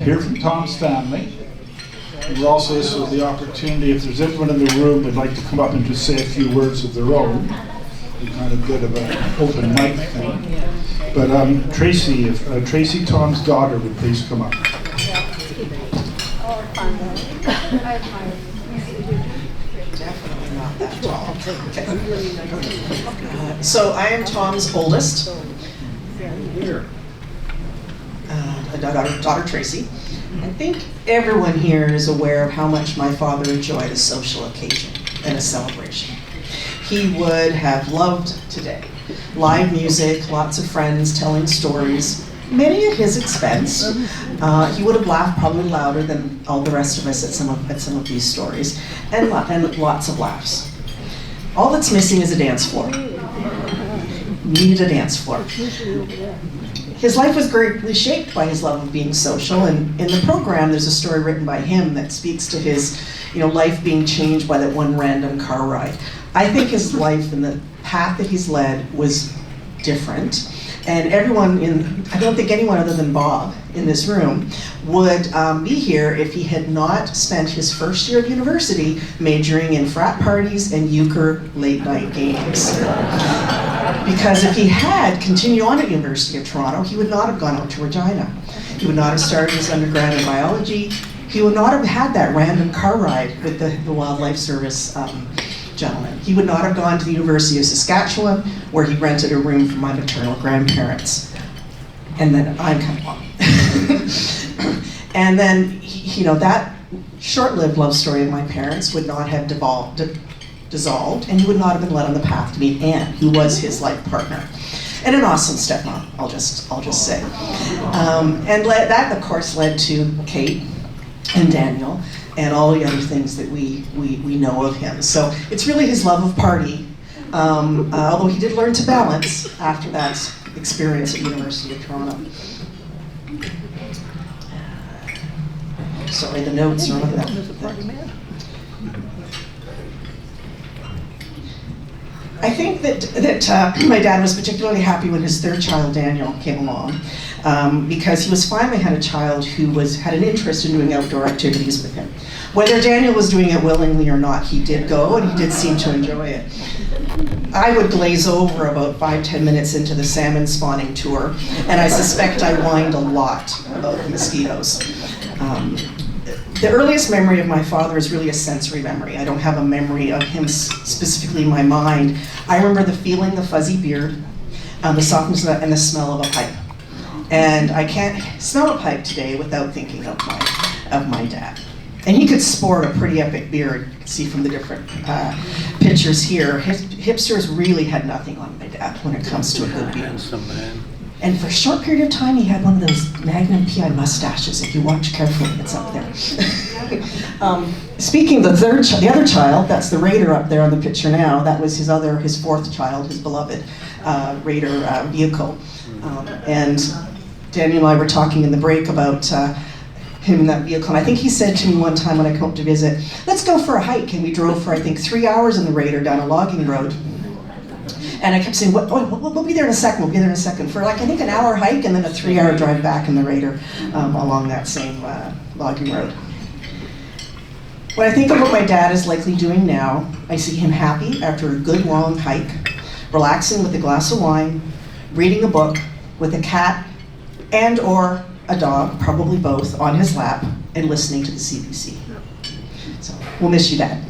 Hear from Tom's family. We're also, this is the opportunity, if there's anyone in the room that'd like to come up and just say a few words of their own. We kind of bit of an open mic thing. But Tracey, if Tracey, Tom's daughter, would please come up. Definitely not that tall. Okay. So I am Tom's oldest. Daughter Tracey. I think everyone here is aware of how much my father enjoyed a social occasion and a celebration. He would have loved today. Live music, lots of friends telling stories, many at his expense. He would have laughed probably louder than all the rest of us at some of these stories, and lots of laughs. All that's missing is a dance floor. Needed a dance floor. His life was greatly shaped by his love of being social, and in the program there's a story written by him that speaks to his life being changed by that one random car ride. I think his life and the path that he's led was different, and I don't think anyone other than Bob in this room would be here if he had not spent his first year of university majoring in frat parties and euchre late night games. Because if he had continued on at University of Toronto, he would not have gone out to Regina. He would not have started his undergrad in biology. He would not have had that random car ride with the Wildlife Service gentleman. He would not have gone to the University of Saskatchewan, where he rented a room for my maternal grandparents. And then I'm coming along. And then, that short-lived love story of my parents would not have dissolved, and he would not have been led on the path to meet Anne, who was his life partner. And an awesome stepmom, I'll just say. That, of course, led to Kate and Daniel, and all the other things that we know of him. So it's really his love of party, although he did learn to balance after that experience at University of Toronto. Sorry, the notes are on that. I think that my dad was particularly happy when his third child, Daniel, came along, because he was finally had a child who had an interest in doing outdoor activities with him. Whether Daniel was doing it willingly or not, he did go, and he did seem to enjoy it. I would glaze over about 5-10 minutes into the salmon spawning tour, and I suspect I whined a lot about the mosquitoes. The earliest memory of my father is really a sensory memory. I don't have a memory of him specifically in my mind. I remember the feeling, the fuzzy beard, the softness and the smell of a pipe. And I can't smell a pipe today without thinking of my dad. And he could sport a pretty epic beard. You can see from the different pictures here. Hipsters really had nothing on my dad when it comes to a good beard. And for a short period of time, he had one of those Magnum PI mustaches. If you watch carefully, it's up there. Speaking of the other child, that's the Raider up there on the picture now. That was his fourth child, his beloved Raider vehicle. And Daniel and I were talking in the break about him in that vehicle. And I think he said to me one time when I came up to visit, "Let's go for a hike." And we drove for, I think, 3 hours in the Raider down a logging road. And I kept saying, we'll be there in a second, we'll be there in a second. For I think an hour hike and then a 3-hour drive back in the Raider along that same logging road. When I think of what my dad is likely doing now, I see him happy after a good long hike, relaxing with a glass of wine, reading a book with a cat and or a dog, probably both, on his lap, and listening to the CBC. So we'll miss you, Dad.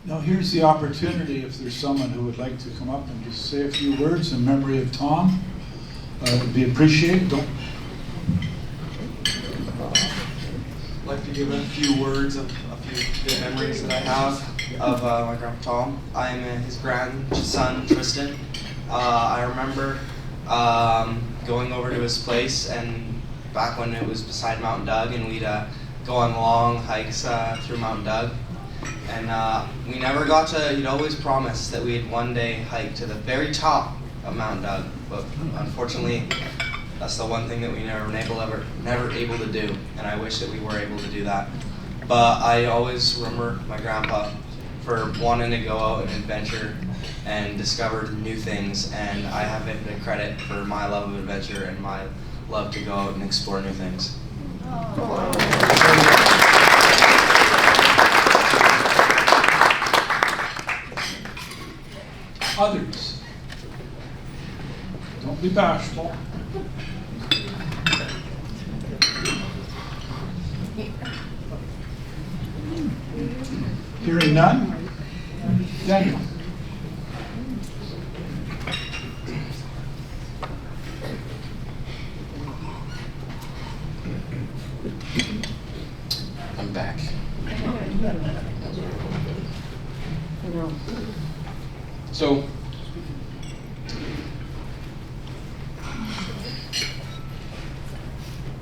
Now here's the opportunity, if there's someone who would like to come up and just say a few words in memory of Tom. It would be appreciated. I'd like to give a few words of a few good memories that I have of my grandpa Tom. I'm his grandson, Tristan. I remember going over to his place, and back when it was beside Mount Doug, and we'd go on long hikes through Mount Doug. And we never got to, he'd always promised that we'd one day hike to the very top of Mount Doug, but unfortunately that's the one thing that we never able to do, and I wish that we were able to do that. But I always remember my grandpa for wanting to go out and adventure and discovered new things, and I have him to credit for my love of adventure and my love to go out and explore new things. Others. Don't be bashful. Hearing none? Daniel. I'm back. So,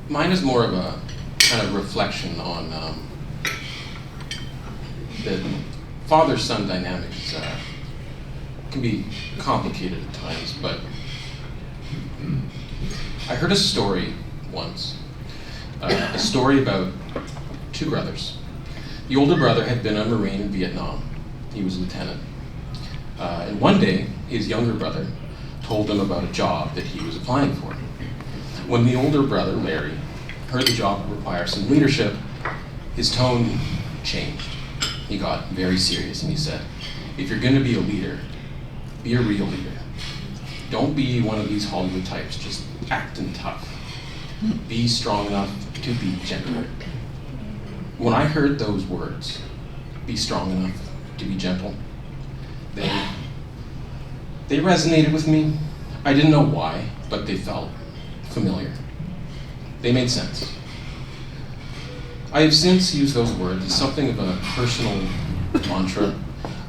mine is more of a kind of reflection on the father-son dynamics. Can be complicated at times, but I heard a story once, a story about two brothers. The older brother had been a Marine in Vietnam. He was a lieutenant. And one day, his younger brother told him about a job that he was applying for. When the older brother, Larry, heard the job would require some leadership, his tone changed. He got very serious and he said, if you're going to be a leader, be a real leader. Don't be one of these Hollywood types, just acting tough. Be strong enough to be gentle. When I heard those words, be strong enough to be gentle, they resonated with me. I didn't know why, but they felt familiar. They made sense. I have since used those words as something of a personal mantra.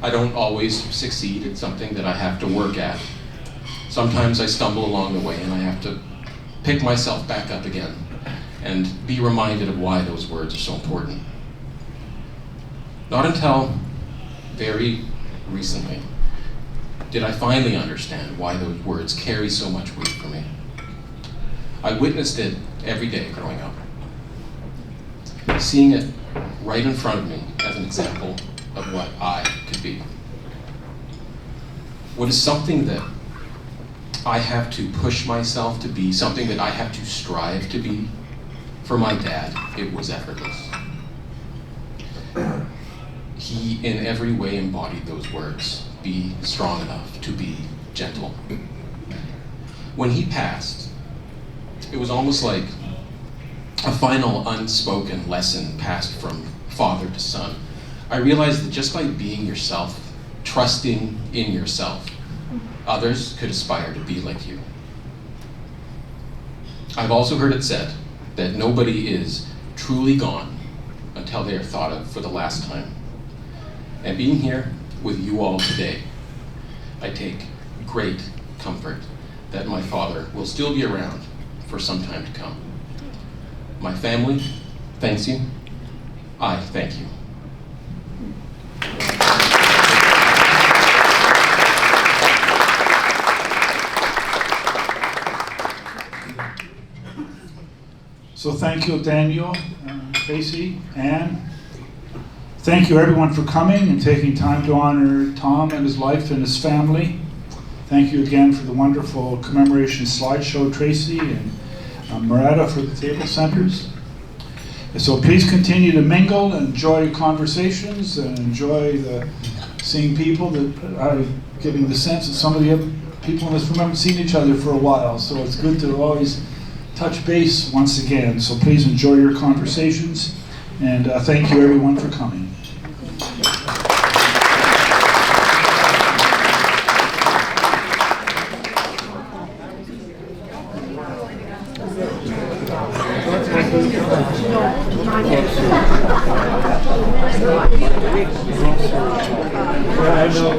I don't always succeed at something that I have to work at. Sometimes I stumble along the way and I have to pick myself back up again and be reminded of why those words are so important. Not until very recently did I finally understand why those words carry so much weight for me. I witnessed it every day growing up, seeing it right in front of me as an example of what I could be. What is something that I have to push myself to be, something that I have to strive to be? For my dad, it was effortless. He in every way embodied those words, be strong enough to be gentle. When he passed, it was almost like a final unspoken lesson passed from father to son. I realized that just by being yourself, trusting in yourself, others could aspire to be like you. I've also heard it said that nobody is truly gone until they are thought of for the last time. And being here with you all today, I take great comfort that my father will still be around for some time to come. My family thanks you. I thank you. So thank you, Daniel, Tracey, Anne. Thank you, everyone, for coming and taking time to honor Tom and his wife and his family. Thank you again for the wonderful commemoration slideshow, Tracey, and Moretta for the table centers. And so please continue to mingle and enjoy conversations and enjoy seeing people that are getting the sense that some of the other people in this room haven't seen each other for a while. So it's good to always touch base once again. So please enjoy your conversations, and thank you everyone for coming. I know.